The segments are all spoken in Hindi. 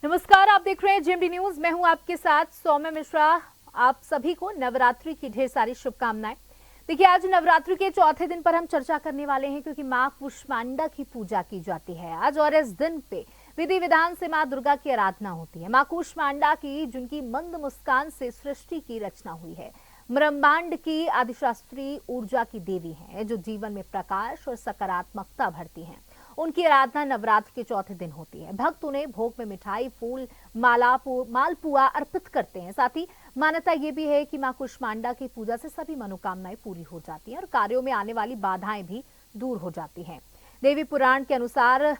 नमस्कार, आप देख रहे हैं जेएमडी न्यूज। मैं हूं आपके साथ सौम्य मिश्रा। आप सभी को नवरात्रि की ढेर सारी शुभकामनाएं। देखिए, आज नवरात्रि के चौथे दिन पर हम चर्चा करने वाले हैं क्योंकि मां कुष्मांडा की पूजा की जाती है आज, और इस दिन पे विधि विधान से मां दुर्गा की आराधना होती है। मां कुष्मांडा की, जिनकी मंद मुस्कान से सृष्टि की रचना हुई है, ब्रह्मांड की आदिशास्त्री ऊर्जा की देवी हैं, जो जीवन में प्रकाश और सकारात्मकता भरती हैं। उनकी आराधना नवरात्र के चौथे दिन होती है। भक्त उन्हें भोग में मिठाई, फूल, मालपुआ अर्पित करते हैं। साथ ही मान्यता ये भी है कि मां कुष्मांडा की पूजा से सभी मनोकामनाएं पूरी हो जाती हैं और कार्यों में आने वाली बाधाएं भी दूर हो जाती हैं। देवी पुराण के अनुसार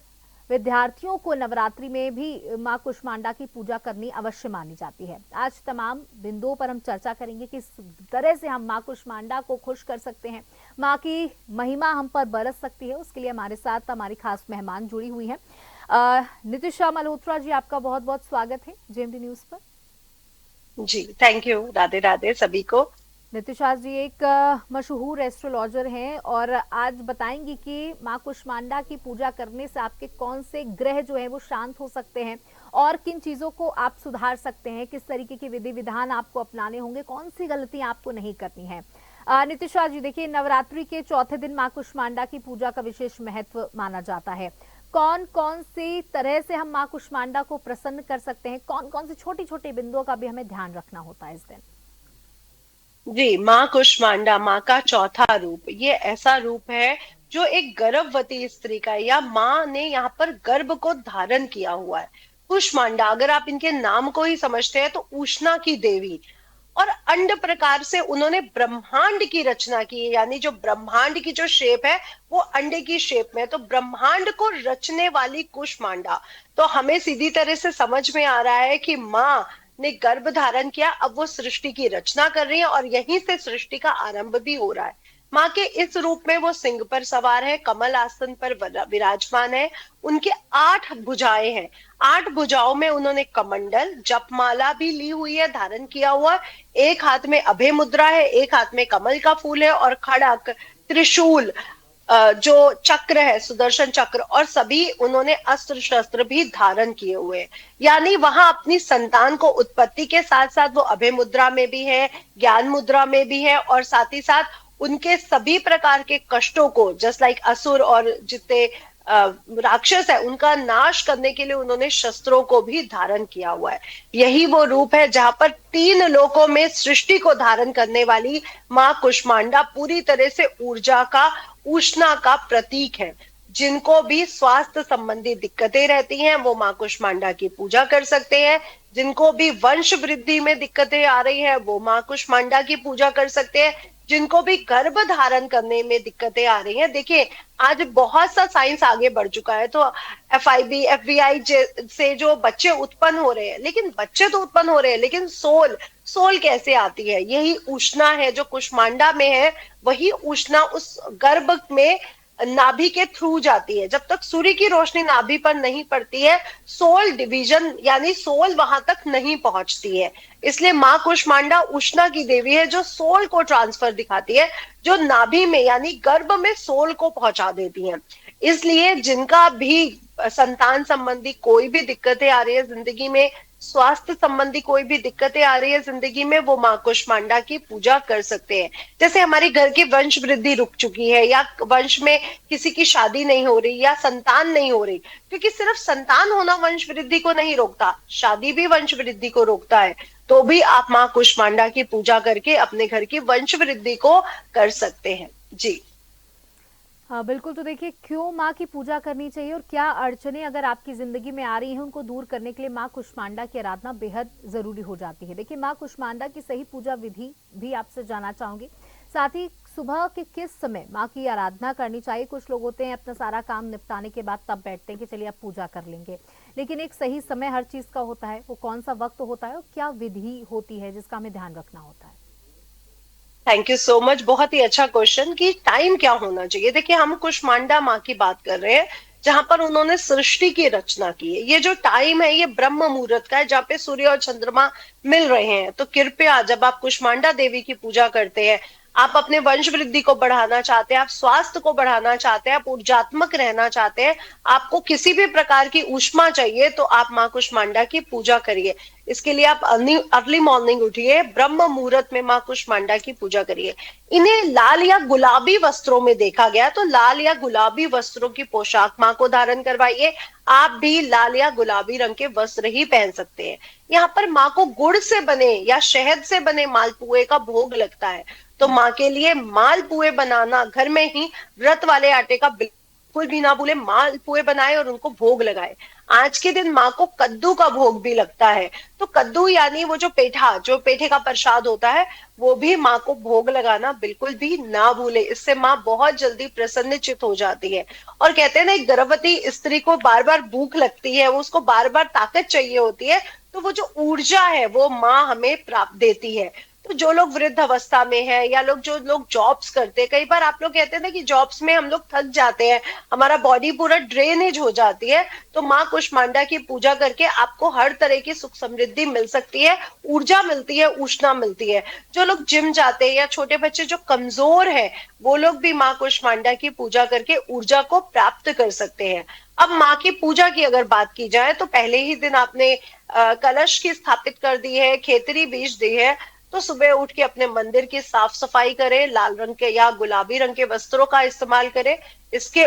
विद्यार्थियों को नवरात्रि में भी मां कुष्मांडा की पूजा करनी अवश्य मानी जाती है। आज तमाम बिंदुओं पर हम चर्चा करेंगे कि किस तरह से हम मां कुष्मांडा को खुश कर सकते हैं, मां की महिमा हम पर बरस सकती है। उसके लिए हमारे साथ हमारी खास मेहमान जुड़ी हुई हैं। नितिशा मल्होत्रा जी, आपका बहुत बहुत स्वागत है जेएमडी न्यूज पर। जी, थैंक यू। राधे राधे सभी को। नितिशा जी एक मशहूर एस्ट्रोलॉजर हैं और आज बताएंगी कि मां कुष्मांडा की पूजा करने से आपके कौन से ग्रह जो है वो शांत हो सकते हैं और किन चीजों को आप सुधार सकते हैं, किस तरीके के विधि विधान आपको अपनाने होंगे, कौन सी गलतियां आपको नहीं करनी है। नितिशा जी, देखिए, नवरात्रि के चौथे दिन मां कुष्मांडा की पूजा का विशेष महत्व माना जाता है। कौन कौन सी तरह से हम मां कुष्मांडा को प्रसन्न कर सकते हैं, कौन कौन सी छोटी छोटी बिंदुओं का भी हमें ध्यान रखना होता है इस दिन? जी, माँ कुष्मांडा, माँ का चौथा रूप, ये ऐसा रूप है जो एक गर्भवती स्त्री का है, या माँ ने यहाँ पर गर्भ को धारण किया हुआ है। कुष्मांडा, अगर आप इनके नाम को ही समझते हैं तो उष्णा की देवी, और अंड प्रकार से उन्होंने ब्रह्मांड की रचना की है। यानी जो ब्रह्मांड की जो शेप है वो अंडे की शेप में है, तो ब्रह्मांड को रचने वाली कुष्मांडा। तो हमें सीधी तरह से समझ में आ रहा है कि माँ ने गर्भ धारण किया, अब वो सृष्टि की रचना कर रही है और यहीं से सृष्टि का आरंभ भी हो रहा है। माँ के इस रूप में वो सिंह पर सवार है, कमल आसन पर विराजमान है। उनके 8 भुजाएं हैं। 8 भुजाओं में उन्होंने कमंडल, जपमाला भी ली हुई है, धारण किया हुआ। एक हाथ में अभय मुद्रा है, एक हाथ में कमल का फूल है, और खड़ग, त्रिशूल, जो चक्र है, सुदर्शन चक्र, और सभी उन्होंने अस्त्र शस्त्र भी धारण किए हुए हैं। यानी वहां अपनी संतान को उत्पत्ति के साथ साथ वो अभय मुद्रा में भी है, ज्ञान मुद्रा में भी है, और साथ ही साथ उनके सभी प्रकार के कष्टों को, जस्ट लाइक असुर और जितने राक्षस है, उनका नाश करने के लिए उन्होंने शस्त्रों को भी धारण किया हुआ है। यही वो रूप है जहां पर 3 लोकों में सृष्टि को धारण करने वाली माँ कुष्मांडा पूरी तरह से ऊर्जा का, उष्णा का प्रतीक है। जिनको भी स्वास्थ्य संबंधी दिक्कतें रहती हैं वो माँ कुष्मांडा की पूजा कर सकते हैं। जिनको भी वंश वृद्धि में दिक्कतें आ रही है वो माँ कुष्मांडा की पूजा कर सकते हैं। जिनको भी गर्भ धारण करने में दिक्कतें आ रही हैं, देखिए आज बहुत सा साइंस आगे बढ़ चुका है, तो FIV FVI से जो बच्चे उत्पन्न हो रहे हैं, लेकिन बच्चे तो उत्पन्न हो रहे हैं, लेकिन सोल सोल कैसे आती है? यही उष्णा है जो कुष्मांडा में है। वही उष्णा उस गर्भ में नाभि के थ्रू जाती है। जब तक सूर्य की रोशनी नाभि पर नहीं पड़ती है, सोल डिवीजन यानी सोल वहां तक नहीं पहुंचती है। इसलिए माँ कुष्मांडा उष्णा की देवी है जो सोल को ट्रांसफर दिखाती है, जो नाभि में यानी गर्भ में सोल को पहुंचा देती है। इसलिए जिनका भी संतान संबंधी कोई भी दिक्कतें आ रही है जिंदगी में, स्वास्थ्य संबंधी कोई भी दिक्कतें आ रही है जिंदगी में, वो माँ कुष्मांडा की पूजा कर सकते हैं। जैसे हमारे घर की वंश वृद्धि रुक चुकी है, या वंश में किसी की शादी नहीं हो रही, या संतान नहीं हो रही, क्योंकि सिर्फ संतान होना वंश वृद्धि को नहीं रोकता, शादी भी वंश वृद्धि को रोकता है। तो भी आप माँ कुष्मांडा की पूजा करके अपने घर की वंश वृद्धि को कर सकते हैं। जी हाँ बिल्कुल। तो देखिए, क्यों माँ की पूजा करनी चाहिए और क्या अड़चने अगर आपकी जिंदगी में आ रही हैं उनको दूर करने के लिए माँ कुष्मांडा की आराधना बेहद जरूरी हो जाती है। देखिए, माँ कुष्मांडा की सही पूजा विधि भी आपसे जानना चाहूंगी। साथ ही सुबह के किस समय माँ की आराधना करनी चाहिए? कुछ लोग होते हैं अपना सारा काम निपटाने के बाद तब बैठते हैं कि चलिए अब पूजा कर लेंगे, लेकिन एक सही समय हर चीज का होता है, वो कौन सा वक्त होता है और क्या विधि होती है जिसका हमें ध्यान रखना होता है? Thank you so much. बहुत ही अच्छा क्वेश्चन कि टाइम क्या होना चाहिए। देखिए, हम कुष्मांडा माँ की बात कर रहे हैं जहां पर उन्होंने सृष्टि की रचना की है। ये जो टाइम है ये ब्रह्म मुहूर्त का है, जहाँ पे सूर्य और चंद्रमा मिल रहे हैं। तो कृपया जब आप कुष्मांडा देवी की पूजा करते हैं, आप अपने वंश वृद्धि को बढ़ाना चाहते हैं, आप स्वास्थ्य को बढ़ाना चाहते हैं, आप ऊर्जात्मक रहना चाहते हैं, आपको किसी भी प्रकार की ऊष्मा चाहिए, तो आप माँ कुष्मांडा की पूजा करिए। इसके लिए आप अर्ली मॉर्निंग उठिए, ब्रह्म मुहूर्त में माँ कुष्मांडा की पूजा करिए। इन्हें लाल या गुलाबी वस्त्रों में देखा गया, तो लाल या गुलाबी वस्त्रों की पोशाक माँ को धारण करवाइए। आप भी लाल या गुलाबी रंग के वस्त्र ही पहन सकते हैं। यहाँ पर माँ को गुड़ से बने या शहद से बने मालपुए का भोग लगता है, तो माँ के लिए मालपुए बनाना घर में ही, व्रत वाले आटे का बिल्कुल भी ना भूले, मालपुए बनाए और उनको भोग लगाए। आज के दिन माँ को कद्दू का भोग भी लगता है, तो कद्दू यानी वो जो पेठा, जो पेठे का प्रसाद होता है, वो भी माँ को भोग लगाना बिल्कुल भी ना भूले। इससे माँ बहुत जल्दी प्रसन्नचित हो जाती है। और कहते हैं ना, एक गर्भवती स्त्री को बार बार भूख लगती है, वो उसको बार बार ताकत चाहिए होती है, तो वो जो ऊर्जा है वो माँ हमें प्राप्त देती है। तो जो लोग वृद्ध अवस्था में है, या जो लोग जॉब्स करते हैं, कई बार आप लोग कहते हैं ना कि जॉब्स में हम लोग थक जाते हैं, हमारा बॉडी पूरा ड्रेनेज हो जाती है, तो माँ कुष्मांडा की पूजा करके आपको हर तरह की सुख समृद्धि मिल सकती है, ऊर्जा मिलती है, उष्णा मिलती है। जो लोग जिम जाते हैं या छोटे बच्चे जो कमजोर है, वो लोग भी माँ कुष्मांडा की पूजा करके ऊर्जा को प्राप्त कर सकते हैं। अब माँ की पूजा की अगर बात की जाए, तो पहले ही दिन आपने कलश की स्थापित कर दी है, खेतरी बीज दी है, तो सुबह उठ के अपने मंदिर की साफ सफाई करें, लाल रंग के या गुलाबी रंग के वस्त्रों का इस्तेमाल करें। इसके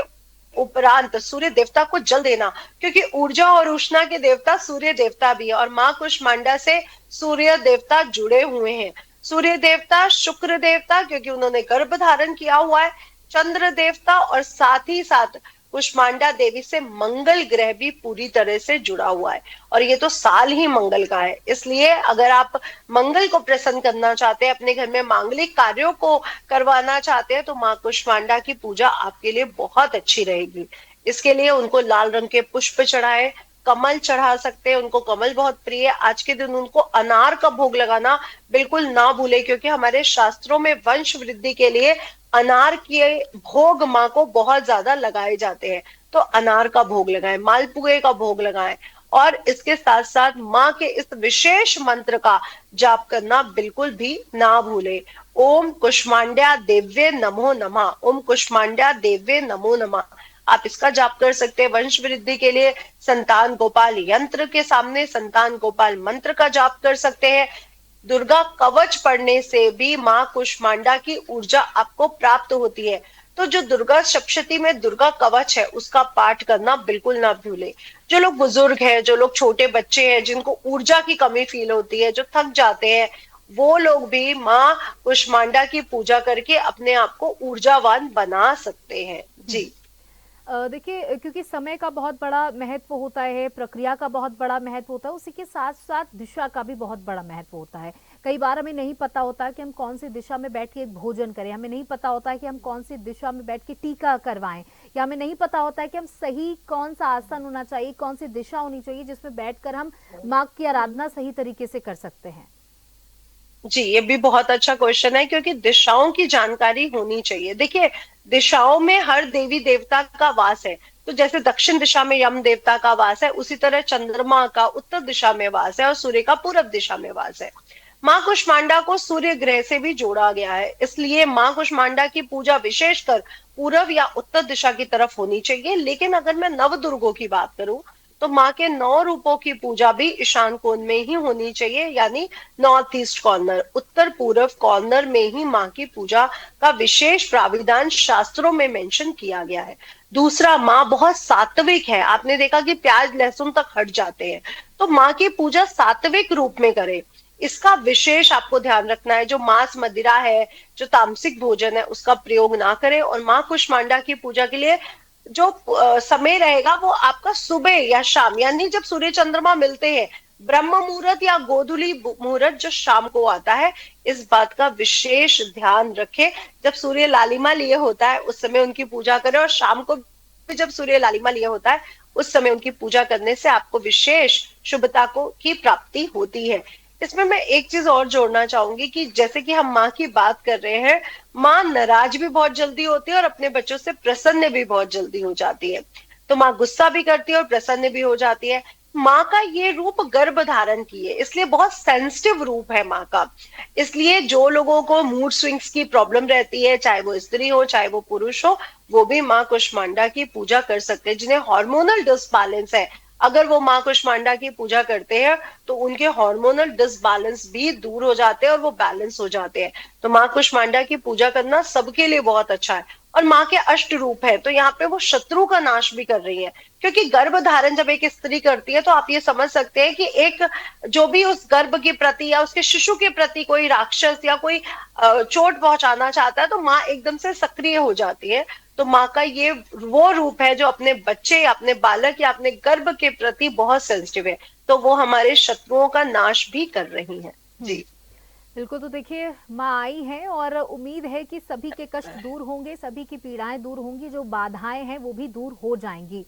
उपरांत सूर्य देवता को जल देना, क्योंकि ऊर्जा और उष्णा के देवता सूर्य देवता भी है, और माँ कुष्मांडा से सूर्य देवता जुड़े हुए हैं। सूर्य देवता, शुक्र देवता क्योंकि उन्होंने गर्भ धारण किया हुआ है, चंद्र देवता, और साथ ही साथ कुष्मांडा देवी से मंगल ग्रह भी पूरी तरह से जुड़ा हुआ है। और ये तो साल ही मंगल का है, इसलिए अगर आप मंगल को प्रसन्न करना चाहते हैं, अपने घर में मांगलिक कार्यों को करवाना चाहते हैं, तो माँ कुष्मांडा की पूजा आपके लिए बहुत अच्छी रहेगी। इसके लिए उनको लाल रंग के पुष्प चढ़ाए, कमल चढ़ा सकते हैं, उनको कमल बहुत प्रिय है। आज के दिन उनको अनार का भोग लगाना बिल्कुल ना भूले, क्योंकि हमारे शास्त्रों में वंश वृद्धि के लिए अनार के भोग माँ को बहुत ज्यादा लगाए जाते हैं। तो अनार का भोग लगाएं, मालपुए का भोग लगाएं, और इसके साथ साथ माँ के इस विशेष मंत्र का जाप करना बिल्कुल भी ना भूले। ओम कुष्मांड्या देव्ये नमो नमः, ओम कुष्मांड्या देव्ये नमो नमः। आप इसका जाप कर सकते हैं। वंश वृद्धि के लिए संतान गोपाल यंत्र के सामने संतान गोपाल मंत्र का जाप कर सकते हैं। दुर्गा कवच पढ़ने से भी माँ कुष्मांडा की ऊर्जा आपको प्राप्त होती है। तो जो दुर्गा सप्तशती में दुर्गा कवच है, उसका पाठ करना बिल्कुल ना भूले। जो लोग बुजुर्ग हैं, जो लोग छोटे बच्चे हैं, जिनको ऊर्जा की कमी फील होती है, जो थक जाते हैं, वो लोग भी माँ कुष्मांडा की पूजा करके अपने आप को ऊर्जावान बना सकते हैं। जी। देखिए, क्योंकि समय का बहुत बड़ा महत्व होता है, प्रक्रिया का बहुत बड़ा महत्व होता है, उसी के साथ साथ दिशा का भी बहुत बड़ा महत्व होता है। कई बार हमें नहीं पता होता कि हम कौन सी दिशा में बैठ के भोजन करें, हमें नहीं पता होता है कि हम कौन सी दिशा में बैठ के टीका करवाएं, या हमें नहीं पता होता है कि हम सही कौन सा आसन होना चाहिए, कौन सी दिशा होनी चाहिए जिसमें बैठकर हम माँ की आराधना सही तरीके से कर सकते हैं। जी, ये भी बहुत अच्छा क्वेश्चन है, क्योंकि दिशाओं की जानकारी होनी चाहिए। देखिए, दिशाओं में हर देवी देवता का वास है। तो जैसे दक्षिण दिशा में यम देवता का वास है, उसी तरह चंद्रमा का उत्तर दिशा में वास है और सूर्य का पूर्व दिशा में वास है। माँ कुष्मांडा को सूर्य ग्रह से भी जोड़ा गया है, इसलिए माँ कुष्मांडा की पूजा विशेषकर पूर्व या उत्तर दिशा की तरफ होनी चाहिए। लेकिन अगर मैं नव दुर्गों की बात करूं, तो माँ के 9 रूपों की पूजा भी ईशान कोण में ही होनी चाहिए, यानी नॉर्थ ईस्ट कॉर्नर, उत्तर पूर्व कॉर्नर में ही माँ की पूजा का विशेष प्राविधान शास्त्रों में मेंशन किया गया है। दूसरा, माँ बहुत सात्विक है। आपने देखा कि प्याज लहसुन तक हट जाते हैं, तो माँ की पूजा सात्विक रूप में करें। इसका विशेष आपको ध्यान रखना है। जो मांस मदिरा है, जो तामसिक भोजन है, उसका प्रयोग ना करें। और माँ कुष्मांडा की पूजा के लिए जो समय रहेगा, वो आपका सुबह या शाम, यानी जब सूर्य चंद्रमा मिलते हैं, ब्रह्म मुहूर्त या गोधूली मुहूर्त जो शाम को आता है, इस बात का विशेष ध्यान रखें। जब सूर्य लालिमा लिए होता है, उस समय उनकी पूजा करें, और शाम को भी जब सूर्य लालिमा लिए होता है, उस समय उनकी पूजा करने से आपको विशेष शुभता को की प्राप्ति होती है। इसमें मैं एक चीज और जोड़ना चाहूंगी कि जैसे कि हम माँ की बात कर रहे हैं, माँ नाराज भी बहुत जल्दी होती है और अपने बच्चों से प्रसन्न भी बहुत जल्दी हो जाती है। तो माँ गुस्सा भी करती है और प्रसन्न भी हो जाती है। माँ का ये रूप गर्भ धारण किए, इसलिए बहुत सेंसिटिव रूप है माँ का। इसलिए जो लोगों को मूड स्विंग्स की प्रॉब्लम रहती है, चाहे वो स्त्री हो चाहे वो पुरुष हो, वो भी माँ कुष्मांडा की पूजा कर सकते हैं। जिन्हें हार्मोनल डिसबैलेंस है, अगर वो माँ कुष्मांडा की पूजा करते हैं तो उनके हार्मोनल डिसबैलेंस भी दूर हो जाते हैं और वो बैलेंस हो जाते हैं। तो माँ कुष्मांडा की पूजा करना सबके लिए बहुत अच्छा है। और माँ के अष्ट रूप है, तो यहाँ पे वो शत्रु का नाश भी कर रही है। क्योंकि गर्भ धारण जब एक स्त्री करती है तो आप ये समझ सकते हैं कि एक जो भी उस गर्भ के प्रति या उसके शिशु के प्रति कोई राक्षस या कोई चोट पहुंचाना चाहता है, तो माँ एकदम से सक्रिय हो जाती है। तो माँ का ये वो रूप है जो अपने बच्चे या अपने बालक या अपने गर्भ के प्रति बहुत सेंसिटिव है, तो वो हमारे शत्रुओं का नाश भी कर रही है। जी बिल्कुल। तो देखिए, माँ आई हैं और उम्मीद है कि सभी के कष्ट दूर होंगे, सभी की पीड़ाएं दूर होंगी, जो बाधाएं हैं वो भी दूर हो जाएंगी।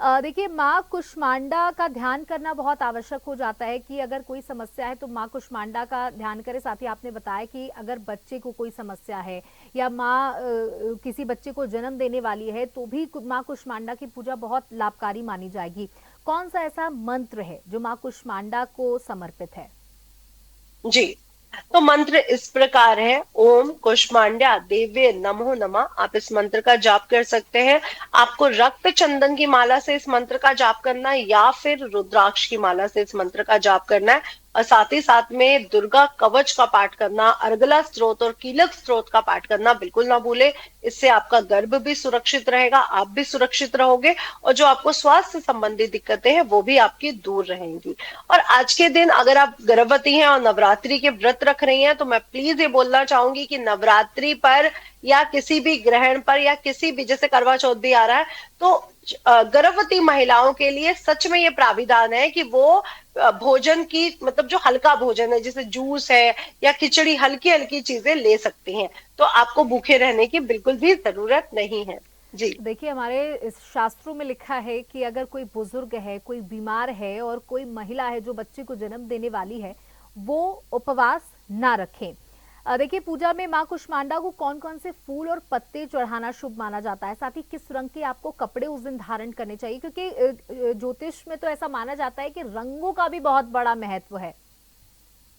देखिए, माँ कुष्मांडा का ध्यान करना बहुत आवश्यक हो जाता है कि अगर कोई समस्या है तो माँ कुष्मांडा का ध्यान करें। साथ ही आपने बताया कि अगर बच्चे को कोई समस्या है या माँ किसी बच्चे को जन्म देने वाली है तो भी माँ कुष्मांडा की पूजा बहुत लाभकारी मानी जाएगी। कौन सा ऐसा मंत्र है जो माँ कुष्मांडा को समर्पित है? जी। तो मंत्र इस प्रकार है, ओम कुष्मांड्या देव्य नमो नमः। आप इस मंत्र का जाप कर सकते हैं। आपको रक्त चंदन की माला से इस मंत्र का जाप करना है या फिर रुद्राक्ष की माला से इस मंत्र का जाप करना है। और साथ ही साथ में दुर्गा कवच का पाठ करना, अर्गला स्त्रोत और कीलक स्त्रोत का पाठ करना बिल्कुल ना भूले। इससे आपका गर्भ भी सुरक्षित रहेगा, आप भी सुरक्षित रहोगे, और जो आपको स्वास्थ्य संबंधी दिक्कतें हैं वो भी आपकी दूर रहेंगी। और आज के दिन अगर आप गर्भवती हैं और नवरात्रि के व्रत रख रही हैं, तो मैं प्लीज ये बोलना चाहूंगी कि नवरात्रि पर या किसी भी ग्रहण पर या किसी भी, जैसे करवा चौथ भी आ रहा है, तो गर्भवती महिलाओं के लिए सच में ये प्राविधान है कि वो भोजन की, मतलब जो हल्का भोजन है जैसे जूस है या खिचड़ी, हल्की हल्की चीजें ले सकती हैं। तो आपको भूखे रहने की बिल्कुल भी जरूरत नहीं है। जी देखिए, हमारे इस शास्त्रों में लिखा है कि अगर कोई बुजुर्ग है, कोई बीमार है और कोई महिला है जो बच्चे को जन्म देने वाली है, वो उपवास ना रखें। देखिए, पूजा में माँ कुष्मांडा को कौन कौन से फूल और पत्ते चढ़ाना शुभ माना जाता है, साथ ही किस रंग के आपको कपड़े उस दिन धारण करने चाहिए, क्योंकि ज्योतिष में तो ऐसा माना जाता है कि रंगों का भी बहुत बड़ा महत्व है।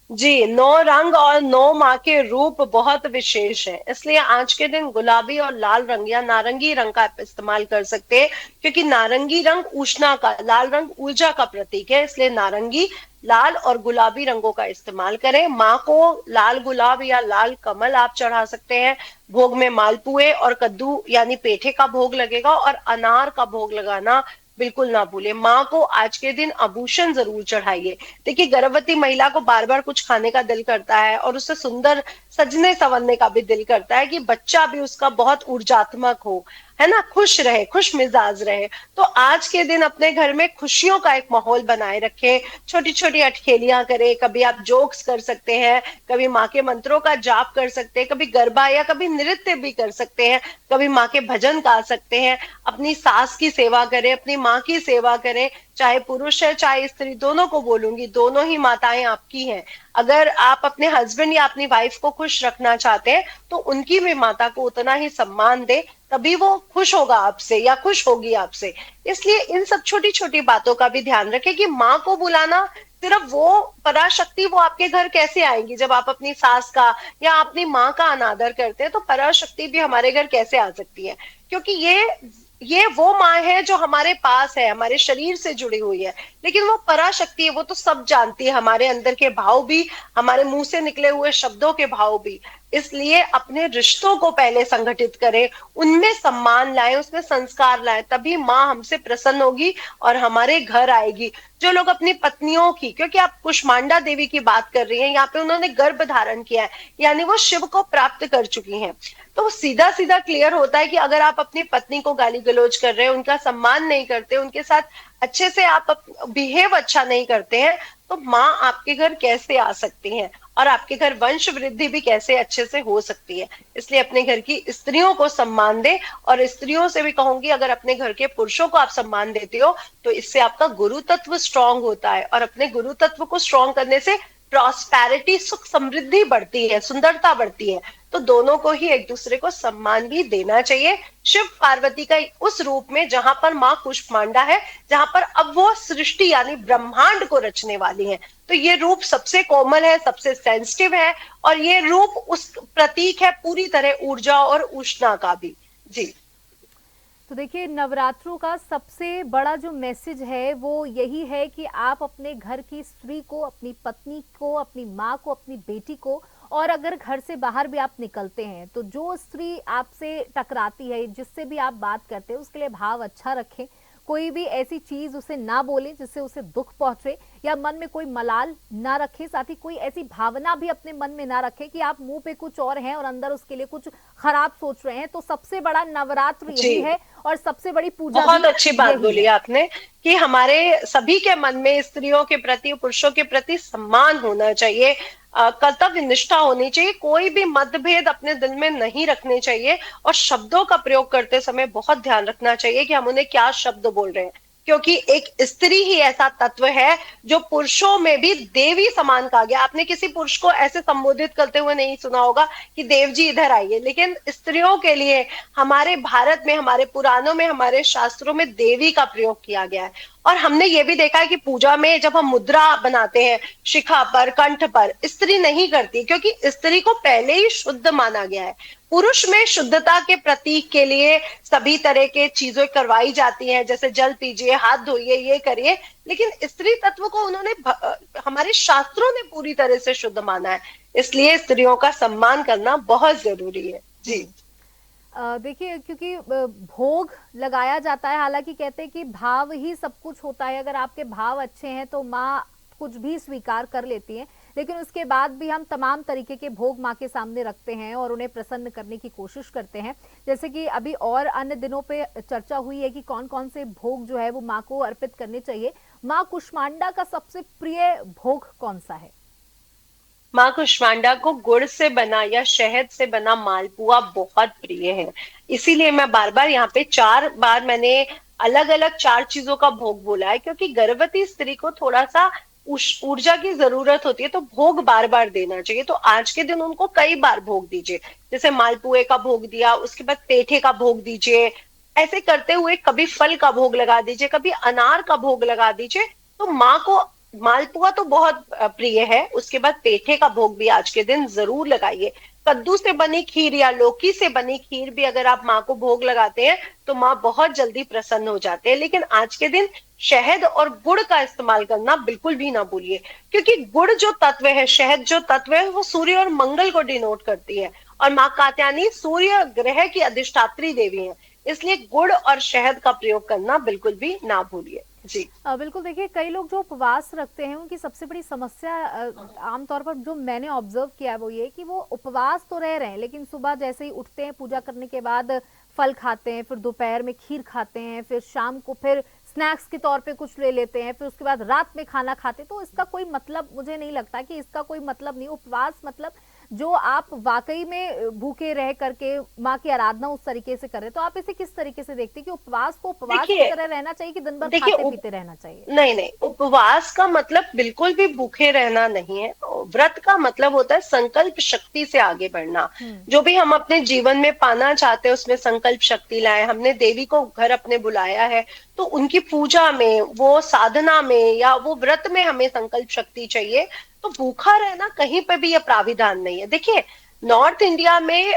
जी, 9 रंग और 9 माँ के रूप बहुत विशेष है, इसलिए आज के दिन गुलाबी और लाल रंग या नारंगी रंग का आप इस्तेमाल कर सकते हैं। क्योंकि नारंगी रंग उष्णा का, लाल रंग ऊर्जा का प्रतीक है, इसलिए नारंगी, लाल और गुलाबी रंगों का इस्तेमाल करें। माँ को लाल गुलाब या लाल कमल आप चढ़ा सकते हैं। भोग में मालपुए और कद्दू यानी पेठे का भोग लगेगा, और अनार का भोग लगाना बिल्कुल ना भूले। माँ को आज के दिन आभूषण जरूर चढ़ाइए। देखिए, गर्भवती महिला को बार बार कुछ खाने का दिल करता है और उससे सुंदर सजने संवरने का भी दिल करता है कि बच्चा भी उसका बहुत ऊर्जात्मक हो, है ना, खुश रहे, खुश मिजाज रहे। तो आज के दिन अपने घर में खुशियों का एक माहौल बनाए रखें, छोटी छोटी अटखेलियां करें। कभी आप जोक्स कर सकते हैं, कभी माँ के मंत्रों का जाप कर सकते हैं, कभी गरबा या कभी नृत्य भी कर सकते हैं, कभी माँ के भजन गा सकते हैं। अपनी सास की सेवा करें, अपनी माँ की सेवा करें, चाहे पुरुष है चाहे स्त्री, दोनों को बोलूंगी, दोनों ही माताएं आपकी हैं। अगर आप अपने हस्बैंड या अपनी वाइफ को खुश रखना चाहते हैं तो उनकी भी माता को उतना ही सम्मान दे, तभी वो खुश होगा आपसे या खुश होगी आपसे। इसलिए इन सब छोटी छोटी बातों का भी ध्यान रखें कि माँ को बुलाना, सिर्फ वो पराशक्ति वो आपके घर कैसे आएंगी जब आप अपनी सास का या अपनी माँ का अनादर करते हैं, तो पराशक्ति भी हमारे घर कैसे आ सकती है? क्योंकि ये वो माँ है जो हमारे पास है, हमारे शरीर से जुड़ी हुई है, लेकिन वो पराशक्ति है, वो तो सब जानती है, हमारे अंदर के भाव भी, हमारे मुंह से निकले हुए शब्दों के भाव भी। इसलिए अपने रिश्तों को पहले संगठित करें, उनमें सम्मान लाएं, उसमें संस्कार लाएं, तभी माँ हमसे प्रसन्न होगी और हमारे घर आएगी। जो लोग अपनी पत्नियों की, क्योंकि आप कुष्मांडा देवी की बात कर रही हैं, यहाँ पे उन्होंने गर्भ धारण किया है, यानी वो शिव को प्राप्त कर चुकी हैं। तो सीधा सीधा क्लियर होता है कि अगर आप अपनी पत्नी को गाली गलौज कर रहे हैं, उनका सम्मान नहीं करते, उनके साथ अच्छे से आप बिहेव अच्छा नहीं करते हैं, तो माँ आपके घर कैसे आ सकती हैं और आपके घर वंश वृद्धि भी कैसे अच्छे से हो सकती है। इसलिए अपने घर की स्त्रियों को सम्मान दे, और स्त्रियों से भी कहूंगी, अगर अपने घर के पुरुषों को आप सम्मान देते हो तो इससे आपका गुरु तत्व स्ट्रांग होता है, और अपने गुरु तत्व को स्ट्रांग करने से प्रॉस्पेरिटी, सुख समृद्धि बढ़ती है, सुंदरता बढ़ती है। तो दोनों को ही एक दूसरे को सम्मान भी देना चाहिए। शिव पार्वती का उस रूप में जहां पर माँ कुष्मांडा है, जहां पर अब वो सृष्टि यानी ब्रह्मांड को रचने वाली है, तो ये रूप सबसे कोमल है, सबसे सेंसिटिव है, और ये रूप उस प्रतीक है पूरी तरह ऊर्जा और उष्णा का भी। जी। तो देखिए, नवरात्रों का सबसे बड़ा जो मैसेज है वो यही है कि आप अपने घर की स्त्री को, अपनी पत्नी को, अपनी माँ को, अपनी बेटी को, और अगर घर से बाहर भी आप निकलते हैं तो जो स्त्री आपसे टकराती है, जिससे भी आप बात करते हैं, उसके लिए भाव अच्छा रखें। कोई भी ऐसी चीज उसे ना बोले जिससे उसे दुख पहुंचे, या मन में कोई मलाल ना रखे, साथ ही कोई ऐसी भावना भी अपने मन में ना रखे कि आप मुंह पे कुछ और हैं और अंदर उसके लिए कुछ खराब सोच रहे हैं। तो सबसे बड़ा नवरात्र यही है और सबसे बड़ी पूजा बहुत भी अच्छी बात बोली है। आपने कि हमारे सभी के मन में स्त्रियों के प्रति, पुरुषों के प्रति सम्मान होना चाहिए, कर्तव्य निष्ठा होनी चाहिए, कोई भी मतभेद अपने दिल में नहीं रखने चाहिए, और शब्दों का प्रयोग करते समय बहुत ध्यान रखना चाहिए कि हम उन्हें क्या शब्द बोल रहे हैं, क्योंकि एक स्त्री ही ऐसा तत्व है जो पुरुषों में भी देवी समान कहा गया। आपने किसी पुरुष को ऐसे संबोधित करते हुए नहीं सुना होगा कि देव जी इधर आइए, लेकिन स्त्रियों के लिए हमारे भारत में, हमारे पुराणों में, हमारे शास्त्रों में देवी का प्रयोग किया गया है। और हमने ये भी देखा है कि पूजा में जब हम मुद्रा बनाते हैं शिखा पर, कंठ पर, स्त्री नहीं करती, क्योंकि स्त्री को पहले ही शुद्ध माना गया है। पुरुष में शुद्धता के प्रतीक के लिए सभी तरह के चीजें करवाई जाती हैं, जैसे जल पीजिए, हाथ धोइए, ये करिए, लेकिन स्त्री तत्व को उन्होंने हमारे शास्त्रों ने पूरी तरह से शुद्ध माना है। इसलिए स्त्रियों का सम्मान करना बहुत जरूरी है। जी। देखिए, क्योंकि भोग लगाया जाता है, हालांकि कहते हैं कि भाव ही सब कुछ होता है। अगर आपके भाव अच्छे हैं तो माँ कुछ भी स्वीकार कर लेती हैं, लेकिन उसके बाद भी हम तमाम तरीके के भोग माँ के सामने रखते हैं और उन्हें प्रसन्न करने की कोशिश करते हैं। जैसे कि अभी और अन्य दिनों पे चर्चा हुई है कि कौन कौन से भोग जो है वो माँ को अर्पित करने चाहिए। माँ कुष्मांडा का सबसे प्रिय भोग कौन सा है? माँ कुष्मांडा को गुड़ से बना या शहद से बना मालपुआ बहुत प्रिय है। इसीलिए मैं बार बार यहाँ पे 4 बार मैंने अलग अलग 4 चीजों का भोग बोला है, क्योंकि गर्भवती स्त्री को थोड़ा सा ऊर्जा की जरूरत होती है, तो भोग बार बार देना चाहिए। तो आज के दिन उनको कई बार भोग दीजिए, जैसे मालपुए का भोग दिया, उसके बाद पेठे का भोग दीजिए। ऐसे करते हुए कभी फल का भोग लगा दीजिए, कभी अनार का भोग लगा दीजिए। तो माँ को मालपुआ तो बहुत प्रिय है, उसके बाद पेठे का भोग भी आज के दिन जरूर लगाइए। कद्दू से बनी खीर या लौकी से बनी खीर भी अगर आप माँ को भोग लगाते हैं तो माँ बहुत जल्दी प्रसन्न हो जाते हैं। लेकिन आज के दिन शहद और गुड़ का इस्तेमाल करना बिल्कुल भी ना भूलिए, क्योंकि गुड़ जो तत्व है, शहद जो तत्व है, वो सूर्य और मंगल को डिनोट करती है, और माँ कात्यायनी सूर्य ग्रह की अधिष्ठात्री देवी है। इसलिए गुड़ और शहद का प्रयोग करना बिल्कुल भी ना भूलिए। जी। बिल्कुल। देखिए, कई लोग जो उपवास रखते हैं उनकी सबसे बड़ी समस्या आमतौर पर जो मैंने ऑब्जर्व किया है वो ये कि वो उपवास तो रह रहे हैं, लेकिन सुबह जैसे ही उठते हैं पूजा करने के बाद फल खाते हैं, फिर दोपहर में खीर खाते हैं, फिर शाम को फिर स्नैक्स के तौर पे कुछ ले लेते हैं, फिर उसके बाद रात में खाना खाते हैं। तो इसका कोई मतलब मुझे नहीं लगता कि इसका कोई मतलब नहीं। उपवास मतलब जो आप वाकई में भूखे रह करके माँ की आराधना उस तरीके से कर रहे हैं। तो आप इसे किस तरीके से देखते हैं कि उपवास को उपवास की तरह रहना चाहिए कि दिन भर खाते पीते रहना चाहिए? नहीं नहीं, उपवास का मतलब बिल्कुल भी भूखे रहना नहीं है। व्रत का मतलब होता है संकल्प शक्ति से आगे बढ़ना। जो भी हम अपने जीवन में पाना चाहते हैं उसमें संकल्प शक्ति लाए। हमने देवी को घर अपने बुलाया है, तो उनकी पूजा में, वो साधना में या वो व्रत में हमें संकल्प शक्ति चाहिए। तो भूखा रहना कहीं पे भी ये प्राविधान नहीं है। देखिए, नॉर्थ इंडिया में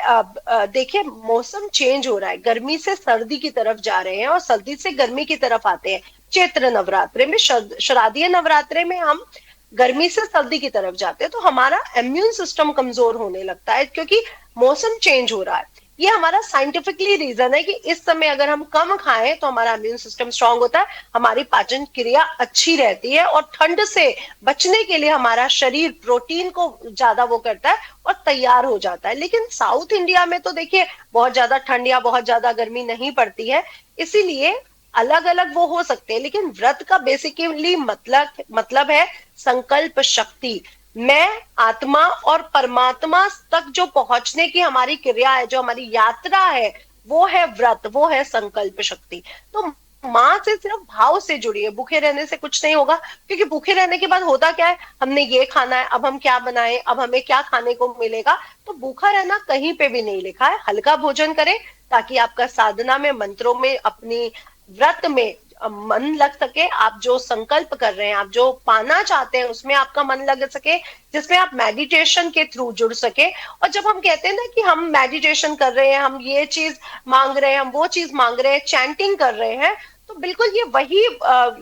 देखिए मौसम चेंज हो रहा है, गर्मी से सर्दी की तरफ जा रहे हैं और सर्दी से गर्मी की तरफ आते हैं। चैत्र नवरात्रे में, शारदीय नवरात्रे में हम गर्मी से सर्दी की तरफ जाते हैं, तो हमारा इम्यून सिस्टम कमजोर होने लगता है, क्योंकि मौसम चेंज हो रहा है। ये हमारा साइंटिफिकली रीजन है कि इस समय अगर हम कम खाएं तो हमारा इम्यून सिस्टम स्ट्रांग होता है, हमारी पाचन क्रिया अच्छी रहती है, और ठंड से बचने के लिए हमारा शरीर प्रोटीन को ज्यादा वो करता है और तैयार हो जाता है। लेकिन साउथ इंडिया में तो देखिए बहुत ज्यादा ठंड या बहुत ज्यादा गर्मी नहीं पड़ती है, इसीलिए अलग अलग वो हो सकते हैं। लेकिन व्रत का बेसिकली मतलब है संकल्प शक्ति। मैं आत्मा और परमात्मा तक जो पहुंचने की हमारी क्रिया है, जो हमारी यात्रा है, वो है व्रत, वो है संकल्प शक्ति। तो माँ से सिर्फ भाव से जुड़िए, भूखे रहने से कुछ नहीं होगा। क्योंकि भूखे रहने के बाद होता क्या है, हमने ये खाना है, अब हम क्या बनाएं, अब हमें क्या खाने को मिलेगा। तो भूखा रहना कहीं पे भी नहीं लिखा है। हल्का भोजन करें ताकि आपका साधना में, मंत्रों में, अपनी व्रत में मन लग सके। आप जो संकल्प कर रहे हैं, आप जो पाना चाहते हैं, उसमें आपका मन लग सके, जिसमें आप मेडिटेशन के थ्रू जुड़ सके। और जब हम कहते हैं ना कि हम मेडिटेशन कर रहे हैं, हम ये चीज मांग रहे हैं, हम वो चीज मांग रहे हैं, चैंटिंग कर रहे हैं, तो बिल्कुल ये वही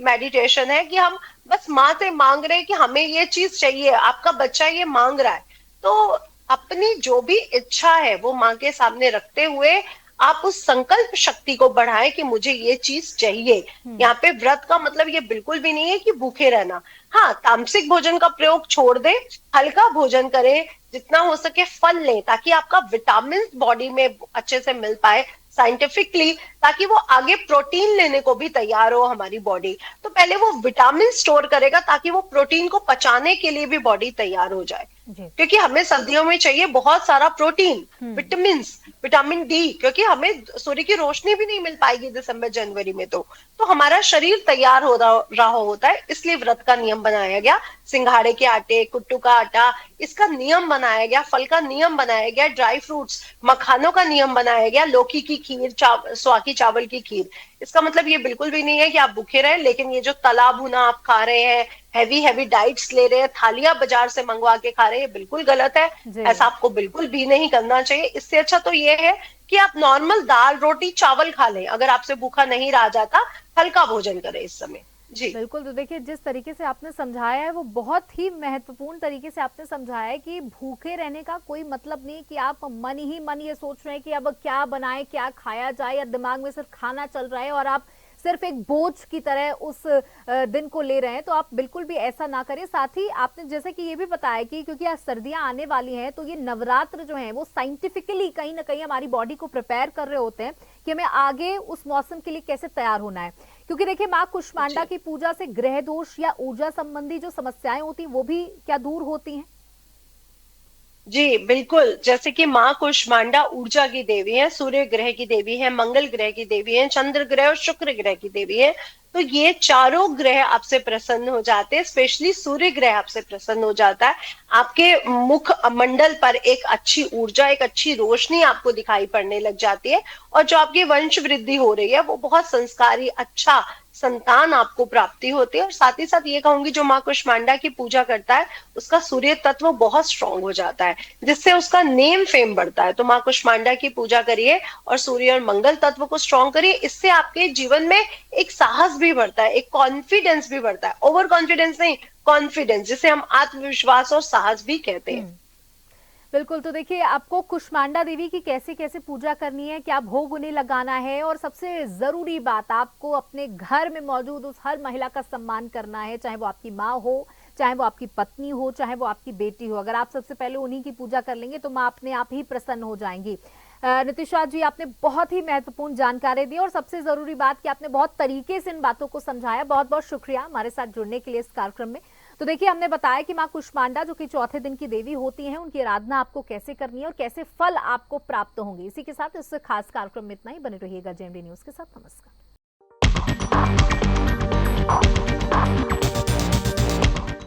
मेडिटेशन है कि हम बस माँ से मांग रहे हैं कि हमें ये चीज चाहिए, आपका बच्चा ये मांग रहा है। तो अपनी जो भी इच्छा है वो माँ के सामने रखते हुए आप उस संकल्प शक्ति को बढ़ाएं कि मुझे ये चीज चाहिए। यहाँ पे व्रत का मतलब ये बिल्कुल भी नहीं है कि भूखे रहना। हाँ, तामसिक भोजन का प्रयोग छोड़ दे, हल्का भोजन करें, जितना हो सके फल लें ताकि आपका विटामिन बॉडी में अच्छे से मिल पाए साइंटिफिकली, ताकि वो आगे प्रोटीन लेने को भी तैयार हो हमारी बॉडी। तो पहले वो विटामिन स्टोर करेगा ताकि वो प्रोटीन को पचाने के लिए भी बॉडी तैयार हो जाए। जी। क्योंकि हमें सर्दियों में चाहिए बहुत सारा प्रोटीन, विटामिन, विटामिन डी, क्योंकि हमें सूर्य की रोशनी भी नहीं मिल पाएगी दिसंबर जनवरी में। तो हमारा शरीर तैयार हो रहा होता है, इसलिए व्रत का नियम बनाया गया। सिंघाड़े के आटे, कुट्टू का आटा, इसका नियम बनाया गया, फल का नियम बनाया गया, ड्राई फ्रूट्स, मखानों का नियम बनाया गया, लौकी की खीर, स्वाकी चावल की खीर। इसका मतलब ये बिल्कुल भी नहीं है कि आप भूखे रहे, लेकिन ये जो तला भुना आप खा रहे हैं, हैवी हैवी डाइट्स ले रहे हैं, थालियां बाजार से मंगवा के खा रहे हैं, ये बिल्कुल गलत है। जी। ऐसा आपको बिल्कुल भी नहीं करना चाहिए। इससे अच्छा तो ये है कि आप नॉर्मल दाल रोटी चावल खा लें, अगर आपसे भूखा नहीं रहा जाता, हल्का भोजन करें इस समय। जी बिल्कुल, तो देखिए जिस तरीके से आपने समझाया है वो बहुत ही महत्वपूर्ण तरीके से आपने समझाया है कि भूखे रहने का कोई मतलब नहीं कि आप मन ही मन ये सोच रहे हैं कि अब क्या बनाए, क्या खाया जाए, या दिमाग में सिर्फ खाना चल रहा है और आप सिर्फ एक बोझ की तरह उस दिन को ले रहे हैं। तो आप बिल्कुल भी ऐसा ना करें। साथ ही आपने जैसे कि ये भी बताया कि क्योंकि आज सर्दियां आने वाली हैं, तो ये नवरात्र जो है वो साइंटिफिकली कहीं ना कहीं हमारी बॉडी को प्रिपेयर कर रहे होते हैं कि हमें आगे उस मौसम के लिए कैसे तैयार होना है। क्योंकि देखिए माँ कुष्मांडा जी की पूजा से ग्रह दोष या ऊर्जा संबंधी जो समस्याएं होती हैं वो भी क्या दूर होती हैं? जी बिल्कुल। जैसे कि माँ कुष्मांडा ऊर्जा की देवी है, सूर्य ग्रह की देवी है, मंगल ग्रह की देवी है, चंद्र ग्रह और शुक्र ग्रह की देवी है। तो ये चारों ग्रह आपसे प्रसन्न हो जाते हैं, स्पेशली सूर्य ग्रह आपसे प्रसन्न हो जाता है। आपके मुख मंडल पर एक अच्छी ऊर्जा, एक अच्छी रोशनी आपको दिखाई पड़ने लग जाती है। और जो आपकी वंश वृद्धि हो रही है वो बहुत संस्कारी, अच्छा संतान आपको प्राप्ति होती है। और साथ ही साथ ये कहूंगी, जो माँ कुष्मांडा की पूजा करता है उसका सूर्य तत्व बहुत स्ट्रांग हो जाता है, जिससे उसका नेम फेम बढ़ता है। तो माँ कुष्मांडा की पूजा करिए और सूर्य और मंगल तत्व को स्ट्रांग करिए। इससे आपके जीवन में एक साहस भी बढ़ता है, एक कॉन्फिडेंस भी बढ़ता है। ओवर कॉन्फिडेंस नहीं, कॉन्फिडेंस, जिसे हम आत्मविश्वास और साहस भी कहते हैं। बिल्कुल, तो देखिए आपको कुष्मांडा देवी की कैसे कैसे पूजा करनी है, क्या भोग उन्हें लगाना है, और सबसे जरूरी बात, आपको अपने घर में मौजूद उस हर महिला का सम्मान करना है, चाहे वो आपकी माँ हो, चाहे वो आपकी पत्नी हो, चाहे वो आपकी बेटी हो। अगर आप सबसे पहले उन्हीं की पूजा कर लेंगे तो माँ अपने आप ही प्रसन्न हो जाएंगी। नितिशा जी, आपने बहुत ही महत्वपूर्ण जानकारी दी और सबसे जरूरी बात कि आपने बहुत तरीके से इन बातों को समझाया। बहुत बहुत शुक्रिया हमारे साथ जुड़ने के लिए इस कार्यक्रम में। तो देखिए हमने बताया कि माँ कुष्मांडा जो कि चौथे दिन की देवी होती हैं, उनकी आराधना आपको कैसे करनी है और कैसे फल आपको प्राप्त होंगे। इसी के साथ इस खास कार्यक्रम में इतना ही। बने रहिएगा जेएमडी न्यूज के साथ। नमस्कार।